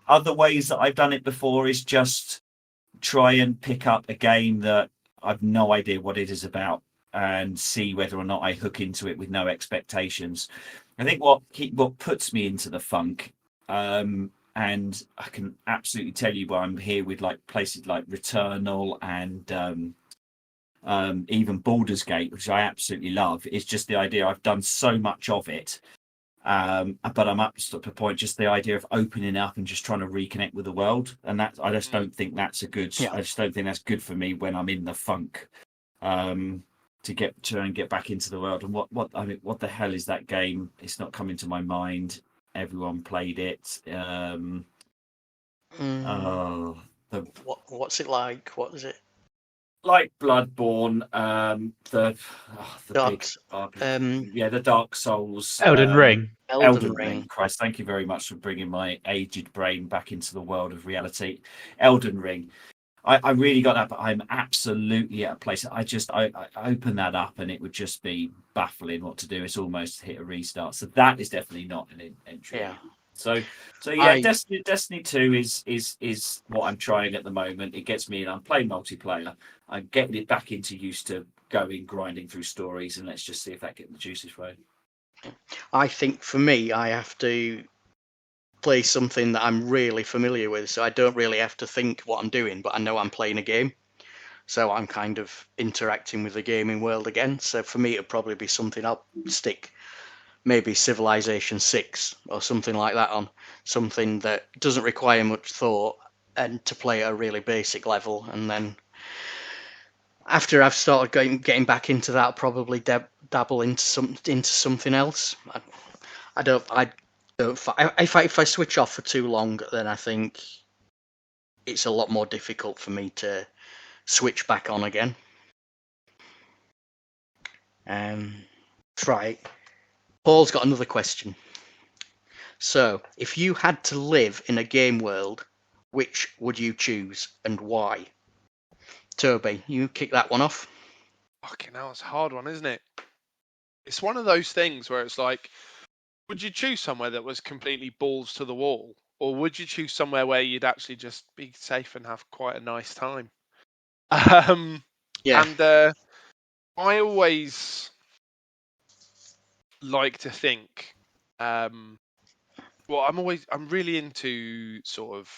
other ways that I've done it before is just try and pick up a game that I've no idea what it is about and see whether or not I hook into it with no expectations. I think what puts me into the funk, and I can absolutely tell you why I'm here with like places like Returnal and even Baldur's Gate, which I absolutely love, is just the idea I've done so much of it. But I'm up to the point, just the idea of opening up and just trying to reconnect with the world, and that I just don't think that's a good. Yeah. I just don't think that's good for me when I'm in the funk. To try and get back into the world, and what the hell is that game? It's not coming to my mind. Everyone played it. What's it like? What is it? Like Bloodborne, the Dark, the Dark Souls, Elden Ring. Elden Ring. Christ, thank you very much for bringing my aged brain back into the world of reality. Elden Ring. I really got that, but I'm absolutely at a place. I open that up and it would just be baffling what to do. It's almost hit a restart. So that is definitely not an entry. Yeah. So yeah, Destiny 2 is what I'm trying at the moment. It gets me in. I'm playing multiplayer. I'm getting it back into used to grinding through stories, and let's just see if that gets the juices flowing. I think for me, I have to play something that I'm really familiar with, so I don't really have to think what I'm doing, but I know I'm playing a game. So I'm kind of interacting with the gaming world again. So for me, it'd probably be something I'll stick, maybe Civilization 6 or something like that on. Something that doesn't require much thought and to play at a really basic level. And then after I've started getting back into that, I'll probably dabble into something else. If I switch off for too long, then I think it's a lot more difficult for me to switch back on again. Right. Paul's got another question. So, if you had to live in a game world, which would you choose and why? Toby, you kick that one off. Fucking hell, it's a hard one, isn't it? It's one of those things where it's like, would you choose somewhere that was completely balls to the wall, or would you choose somewhere where you'd actually just be safe and have quite a nice time? Yeah. And I always like to think, I'm really into sort of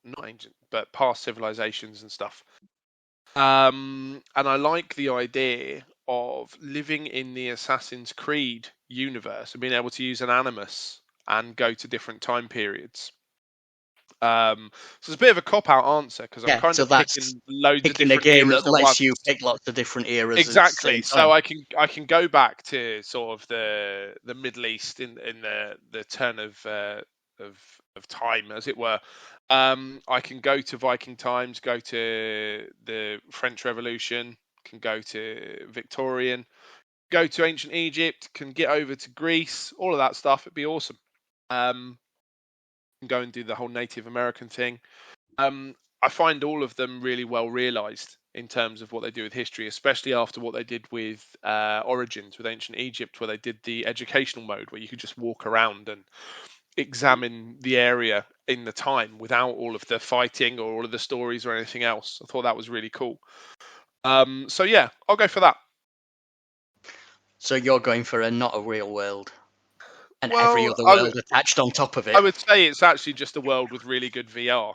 not ancient, but past civilizations and stuff. And I like the idea of living in the Assassin's Creed universe and being able to use an animus and go to different time periods. So it's a bit of a cop-out answer because Yeah, I'm kind so of that's picking loads of Picking a different game eras that at lets once. you pick lots of different eras. Exactly. At the same So time. I can go back to sort of the Middle East in the turn of time, as it were. I can go to Viking times, go to the French Revolution, can go to Victorian, go to ancient Egypt, can get over to Greece, all of that stuff. It'd be awesome. Can go and do the whole Native American thing. I find all of them really well realised in terms of what they do with history, especially after what they did with Origins, with ancient Egypt, where they did the educational mode, where you could just walk around and examine the area in the time without all of the fighting or all of the stories or anything else. I thought that was really cool. So yeah, I'll go for that. So you're going for not a real world, and Well, every other world attached on top of it. I would say it's actually just a world with really good VR.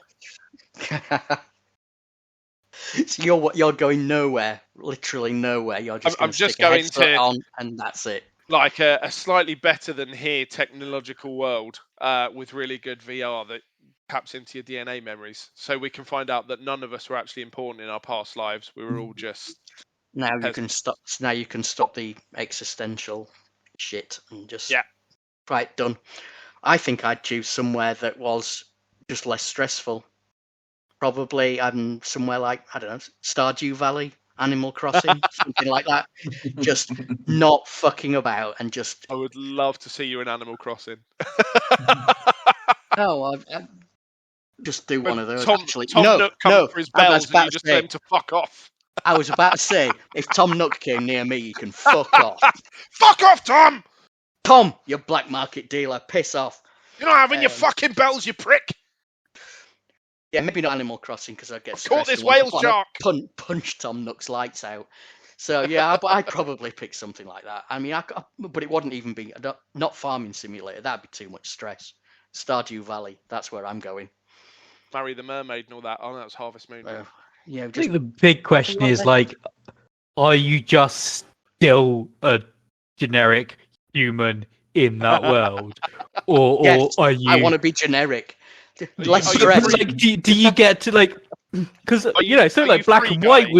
So you're going nowhere, literally nowhere. You're just I'm going to just stick a going headset to- on, and that's it. Like a slightly better than here technological world with really good VR that taps into your DNA memories, so we can find out that none of us were actually important in our past lives. We were all just Now you Has- can stop. Now you can stop the existential shit and just Yeah. right done. I think I'd choose somewhere that was just less stressful. Probably somewhere like, I don't know, Stardew Valley, Animal Crossing, something like that. Just not fucking about and just I would love to see you in Animal Crossing. I just do one of those. Tom, Actually, Tom no, Nook comes no. for his I was bells and about you to just say- tell him to fuck off. I was about to say, if Tom Nook came near me, you can fuck off. Fuck off, Tom! Tom, you black market dealer, piss off. You're not having your Um, fucking bells, you prick! Yeah, maybe not Animal Crossing because I get I've caught stressed this and want to whale shark! punch Tom Nook's lights out. So yeah, I'd probably pick something like that. I mean, but it wouldn't even be not Farming Simulator. That'd be too much stress. Stardew Valley, that's where I'm going. Marry the mermaid and all that. Oh, that's Harvest Moon. Yeah, I just think the big question What is the- like, are you just still a generic human in that world, or Yes, are you? I want to be generic. Less are you stress. free? Like, do you get to like? Because Are you know, are something like you black free and white guy?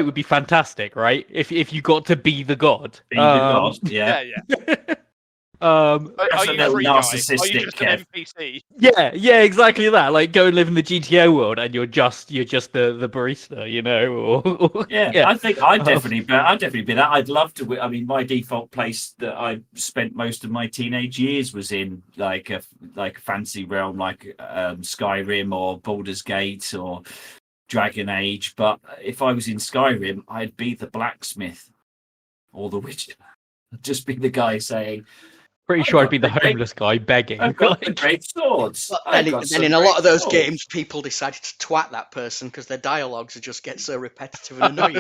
would be fantastic, right? If you got to be the god. Be the god, yeah. Yeah. Are Are a you little free guy? Are narcissistic, you just an NPC? yeah, exactly that. Like, go and live in the GTA world, and you're just the barista, you know? Or Yeah, I think I'd definitely be that. I'd love to. I mean, my default place that I spent most of my teenage years was in like a fancy realm, like Skyrim or Baldur's Gate or Dragon Age. But if I was in Skyrim, I'd be the blacksmith or the witcher. I'd just be the guy saying, Pretty sure I'd be the homeless guy begging. "I've got the Like, great swords." But I've then, got then some in a great lot of those swords." games, people decided to twat that person because their dialogues would just get so repetitive and annoying.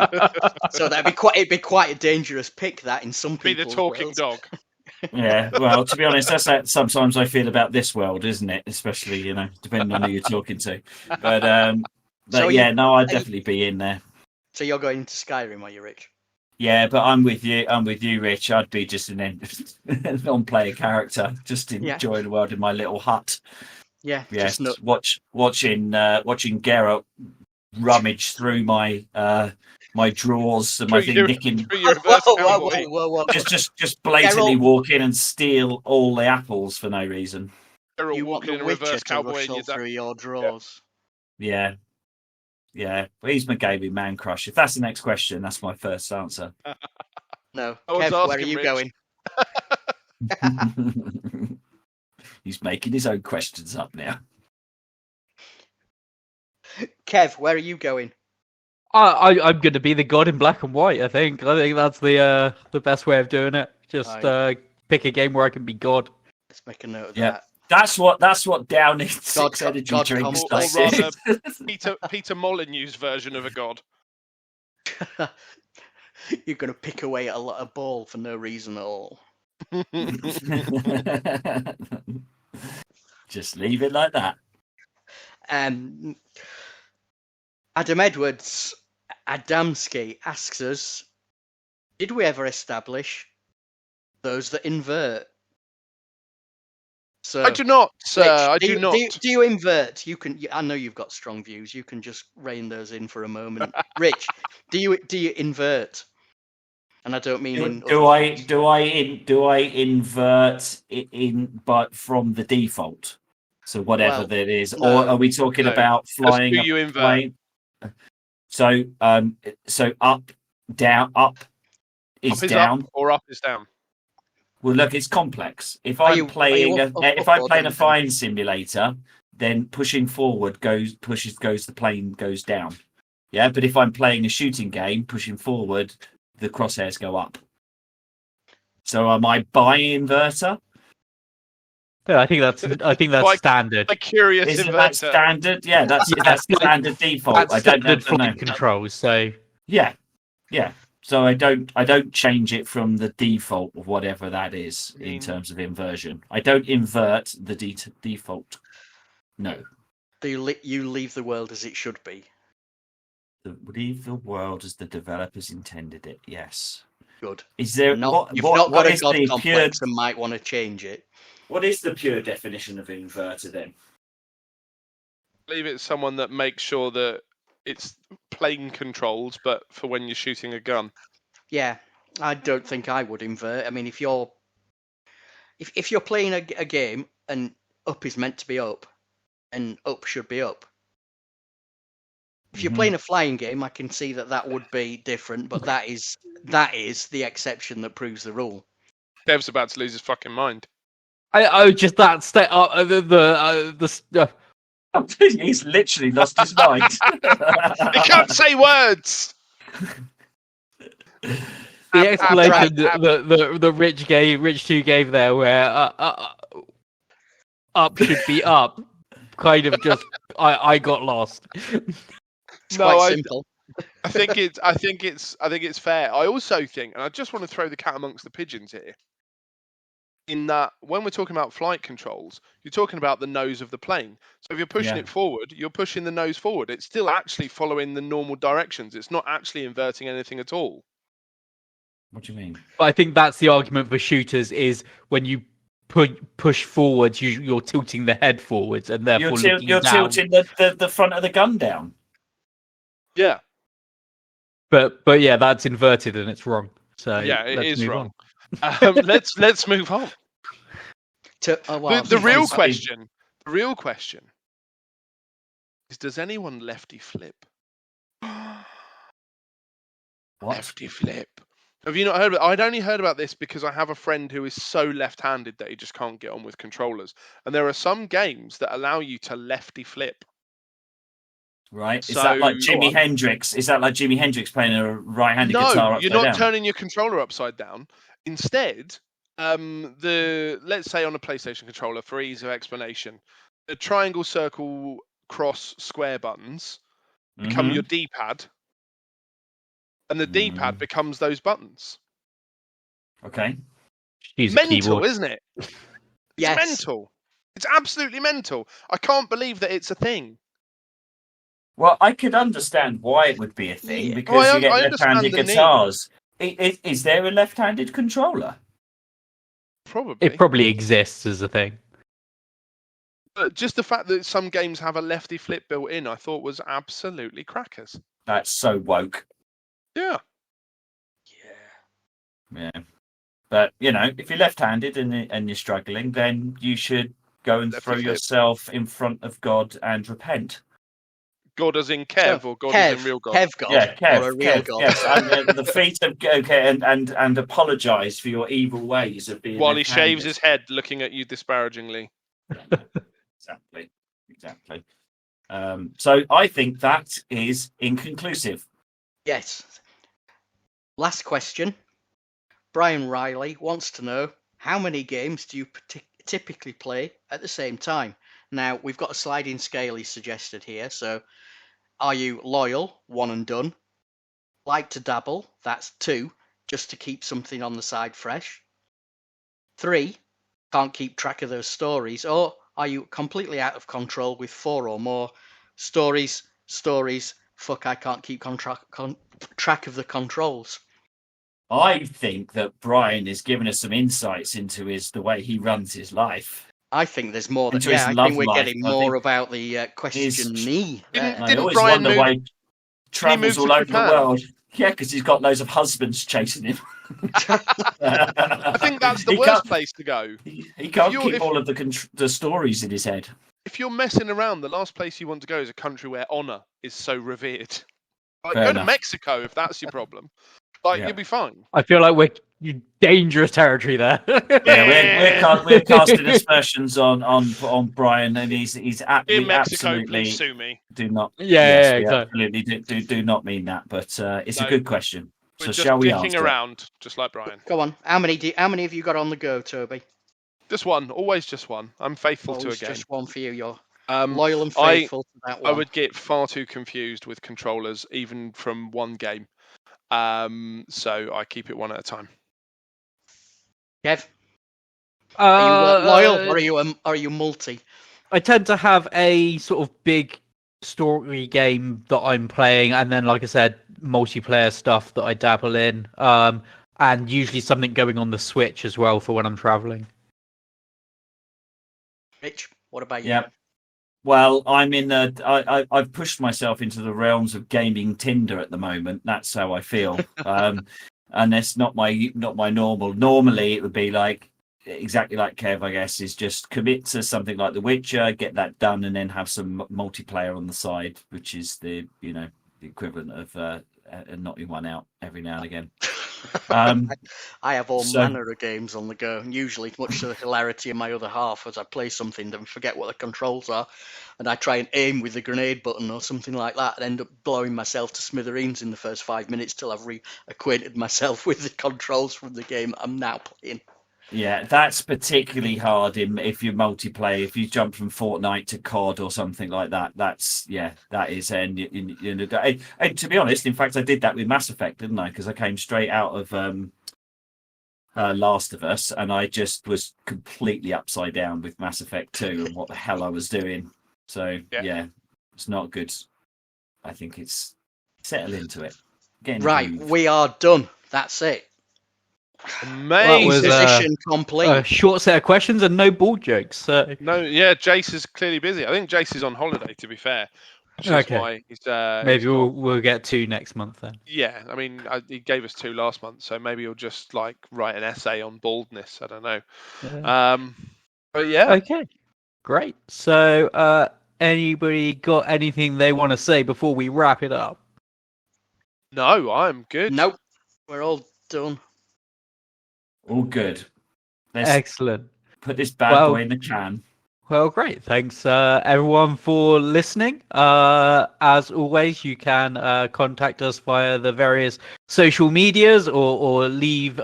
So it'd be quite a dangerous pick that in some Be the people's talking worlds. dog. Yeah, well, to be honest, that's how sometimes I feel about this world, isn't it? Especially, depending on who you're talking to. But So yeah, you- no, I'd are you- definitely be in there. So you're going into Skyrim, are you, Rich? Yeah, but I'm with you, Rich. I'd be just a non-player character, just enjoying the world in my little hut. Yeah, Yes, just no. watching Geralt rummage through my my drawers and my thing, nicking, Through your reverse cowboy. Whoa. just blatantly Geralt- walk in and steal all the apples for no reason. They're all You want walking in the a Witcher reverse to cowboy in rustle your through your drawers. Yeah. Well, he's my gaming man crush. If that's the next question, that's my first answer. No, I was Kev, where are asking, you Rich. going? He's making his own questions up now. Kev, where are you going? I'm going to be the god in black and white. I think that's the best way of doing it. Just pick a game where I can be god. Let's make a note of Yeah. that. That's what down in six energy God drinks Or does. rather, Peter Molyneux's version of a god. You're going to pick away at a lot of ball for no reason at all. Just leave it like that. Adam Edwards Adamski asks us, did we ever establish those that invert? So I do not, sir. Rich, I do you, not. Do you invert? You can. I know you've got strong views. You can just rein those in for a moment. Rich, do you invert? And I don't mean in. Do I invert it in, but from the default? So whatever Well, that is, no, or are we talking no. about flying do a you invert? plane? So up, down, up is Up is down. up or up is down? Well, look, it's complex. If Are I'm you playing up if I'm or playing a down? flying simulator, then pushing forward goes the plane goes down. Yeah, but if I'm playing a shooting game, pushing forward, the crosshairs go up. So am I by inverter? Yeah, I think that's Quite- standard. A curious Isn't that inverter. standard? Yeah, that's standard default. That's I don't standard have to know. flight controls. So Yeah. So I don't change it from the default of whatever that is in terms of inversion. I don't invert the default. No. Do you leave the world as it should be? Leave the world as the developers intended it. Yes. Good. Is there You've what not got a is god the complex and might want to change it. what is the pure definition of inverter then? I believe it's someone that makes sure that it's plane controls, but for when you're shooting a gun. Yeah, I don't think I would invert. I mean, if you're playing a game and up is meant to be up, and up should be up. If you're playing a flying game, I can see that would be different, but that is the exception that proves the rule. Dev's about to lose his fucking mind. I just that state He's literally lost his mind. He can't say words. the explanation the Rich 2 gave there, where up should be up, kind of just I got lost. It's quite simple. I think it's fair. I also think, and I just want to throw the cat amongst the pigeons here, in that when we're talking about flight controls, you're talking about the nose of the plane. So if you're pushing it forward, you're pushing the nose forward. It's still actually following the normal directions. It's not actually inverting anything at all. What do you mean? But I think that's the argument for shooters, is when you push forwards, you're tilting the head forwards, and therefore you're tilting the front of the gun down. Yeah. But yeah, that's inverted and it's wrong. So Yeah, it is wrong. On. Let's move on. The real question is: does anyone lefty flip? Lefty flip. Have you not heard about? I'd only heard about this because I have a friend who is so left-handed that he just can't get on with controllers. And there are some games that allow you to lefty flip. Right? Is that like Jimi Hendrix? Is that like Jimi Hendrix playing a right-handed guitar upside you're not down? turning your controller upside down. Instead, let's say on a PlayStation controller, for ease of explanation, the triangle, circle, cross, square buttons become your D-pad, and the D-pad becomes those buttons. Okay. Mental, isn't it? It's Yes. mental. It's absolutely mental. I can't believe that it's a thing. Well, I could understand why it would be a thing, because you get I understand left-handed the need. guitars. Is there a left-handed controller? Probably. It probably exists as a thing. But just the fact that some games have a lefty flip built in, I thought was absolutely crackers. That's so woke. Yeah. Yeah. But, if you're left-handed and you're struggling, then you should go and Lefty throw flip. yourself in front of God and repent. God as in Kev, or God as in real God? Kev God, Yeah, Kev, or a real Kev, God. yes, and the feet of and apologise for your evil ways of being While he left-handed. shaves his head, looking at you disparagingly. Exactly. So I think that is inconclusive. Yes. Last question. Brian Riley wants to know, how many games do you typically play at the same time? Now, we've got a sliding scale he suggested here. So, are you loyal, one and done? Like to dabble, that's 2, just to keep something on the side fresh. 3, can't keep track of those stories. Or are you completely out of control with 4 or more stories, fuck, I can't keep track of the controls. I think that Brian is giving us some insights into the way he runs his life. I think there's more. Into his I love think we're life, getting I more think about the question me. Didn't- I Didn't always Brian wonder move- why he travels move all to over the Japan? world. Yeah, because he's got loads of husbands chasing him. I think that's the He worst can't- place to go. He can't you're- keep if- all of the stories in his head. If you're messing around, the last place you want to go is a country where honor is so revered. Like, Fair go enough. to Mexico if that's your problem. Like, Yeah. you'll be fine. I feel like we're in dangerous territory there. Yeah, we're casting aspersions on Brian, and he's In we Mexico, absolutely please sue me. do not. Yeah, we exactly. absolutely do not mean that, but it's a No. good question. We're So just shall we dicking answer it? around, just like Brian. Go on. How many have you got on the go, Toby? Just one, always just one. I'm faithful to a Always game. just one for you. You're Um, loyal and I- faithful to that I one. would get far too confused with controllers, even from one game. So I keep it one at a time. Kev, are you loyal or Uh, are you multi? I tend to have a sort of big story game that I'm playing, and then, like I said, multiplayer stuff that I dabble in, and usually something going on the Switch as well for when I'm traveling. Rich, what about you? Yeah. Well, I'm in the. I've pushed myself into the realms of gaming Tinder at the moment. That's how I feel. And that's not my normal. Normally, it would be like exactly like Kev, I guess, is just commit to something like The Witcher, get that done, and then have some multiplayer on the side, which is the equivalent of knocking one out every now and again. I have all So- manner of games on the go, and usually much to the hilarity of my other half as I play something and forget what the controls are, and I try and aim with the grenade button or something like that and end up blowing myself to smithereens in the first 5 minutes till I've reacquainted myself with the controls from the game I'm now playing. Yeah, that's particularly hard if you multiplayer. If you jump from Fortnite to COD or something like that, that is. And to be honest, in fact, I did that with Mass Effect, didn't I? Because I came straight out of Last of Us, and I just was completely upside down with Mass Effect 2 and what the hell I was doing. So yeah, it's not good. I think it's settle into it. Get in the Right, groove. we are done. That's it. Amazing. was, Position complete. A short set of questions and no ball jokes. So No, yeah, Jace is clearly busy. I think Jace is on holiday, to be fair. Which is Okay. why he's, maybe he's we'll get 2 next month then. Yeah, I mean, he gave us 2 last month, so maybe he'll just like write an essay on baldness. I don't know. But yeah, Okay, great. So, anybody got anything they want to say before we wrap it up? no, I'm good. Nope, we're all done. All good. Let's Excellent. put this bad Well- boy in the can. Well, great. Thanks, everyone, for listening. As always, you can contact us via the various social medias or leave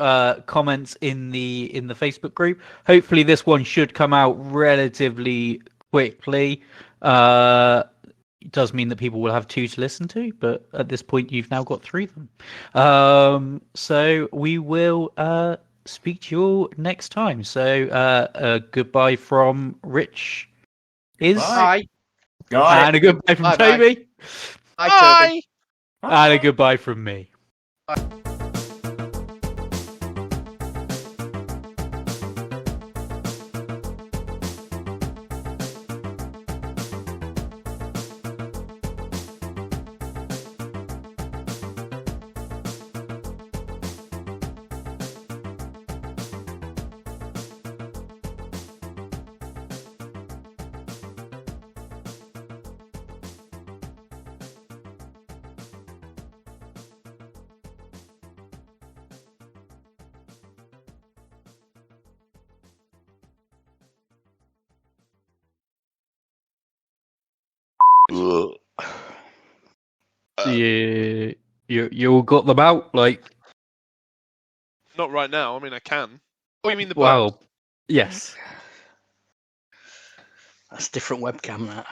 comments in the Facebook group. Hopefully, this one should come out relatively quickly. It does mean that people will have 2 to listen to, but at this point, you've now got 3 of them. So we will speak to you all next time. So goodbye from Rich Bye. Bye. Guy. and a goodbye from Bye-bye. Toby, Bye, Toby. Bye. and a goodbye from me. You all got them out, like, Not right now. I mean, I can. Oh, you mean the well, yes. That's a different webcam, that.